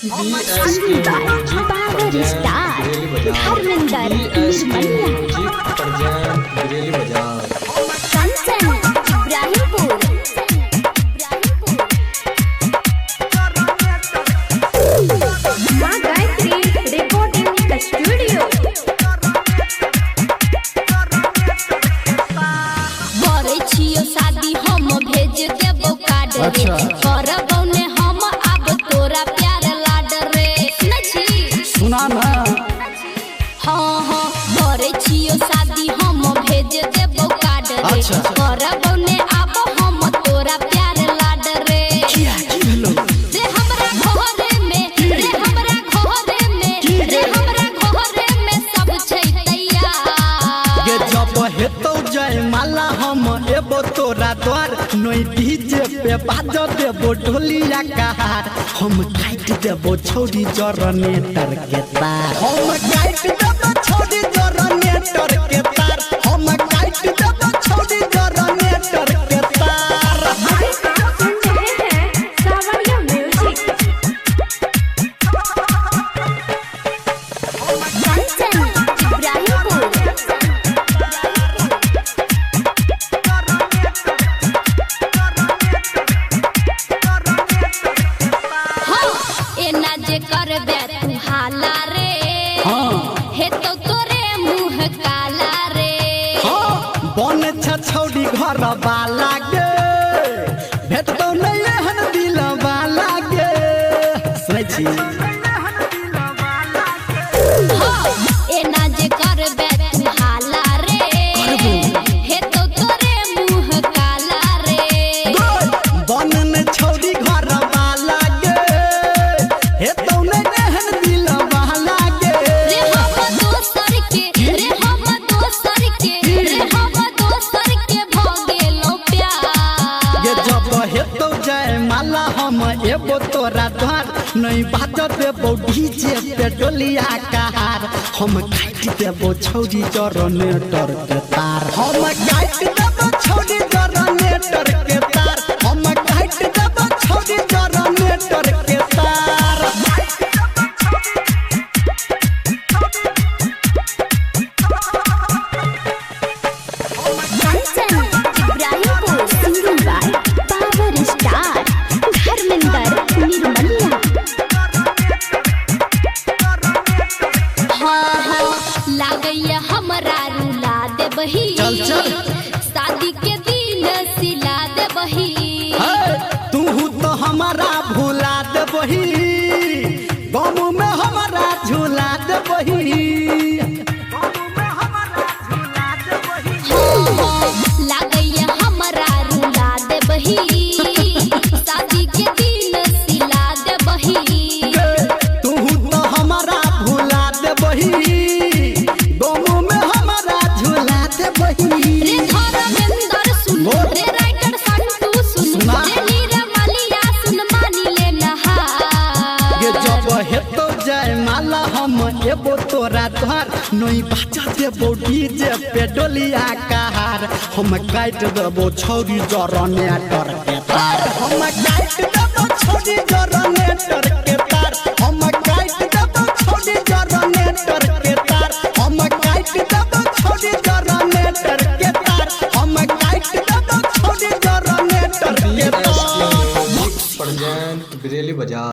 Singing by Power Star Dharmender Nirmanya Kanchan Ibrahimpur माँ Gayatri recording the studio करे छियो शादी हम भेज देबो कार्ड रे करबौ ने हम अब तोरा प्यार लाड रे सुना ना हाँ हाँ करे छियो शादी हम भेज देबो कार्ड रे करबौ ने अब हम तोरा प्यार लाड रे रे हमरा घरे में रे हमरा घरे में रे हमरा घरे में सब छै तैयार गे जब हेतौ जय माला हम एबो तोरा द्वार नई डीजे पे बाजो देबो ढोलिया कहार हम काट देबो छोड़ी जनरेटर के तार हम काट देबो छोड़ी जनरेटर के तार हम काट देबो छोड़ी जनरेटर के तार अभी आप सुन रहे हैं सावरिया म्यूजिक कंचन इब्राहिमपुर हाँ एना जे करबे तू हाला रे हे तो तोरे मुंह काला रे बन छौड़ी घर वाला गे भेटतो नहीं एहन दिल वाला गे सुनै छी एना जे करबे तू हाला रे हे तो तोरे मुंह काला रे बन छौड़ी घर वाला गे हेतौ नहीं एहन दिल वाला गे रे हम दोसर के रे हम दोसर के रे हम दोसर के भ गेलौ प्यार ये जब हेतौ जय माला हम एबो तोरा द्वार नहीं बाजो देबो डीजे पे डोलिया कहार हम काट देबो छौड़ी जनरेटर के तार हम काट देबो छौड़ी जनरेटर के तार हम काट देबो छौड़ी जनरेटर के तार Kanchan Ibrahimpur singing by power star Dharmendra Nirmaliya हाँ हाँ लागैया हमरा रुला देबही चल, चल। शादी के दिन सिला देबही तू तो हमारा भुला देबही गम में हमारा झूला देबही लागैया हमरा रुला देबही शादी के दिन सिला देबही तू तो हमारा भुला देबही गम में हमारा झूला देबही रे धर्मेंद्र सुन रे राइटर संतू सुन सुना। रे नीरमलिया सुन मानी ले नहा ये जब हेतौ जय माला हम एबो तोरा द्वार नई बाजा देबो डीजे पे डोलिया कहार हम काट देबो छौड़ी जनरेटर के तार हम काट देबो छौड़ी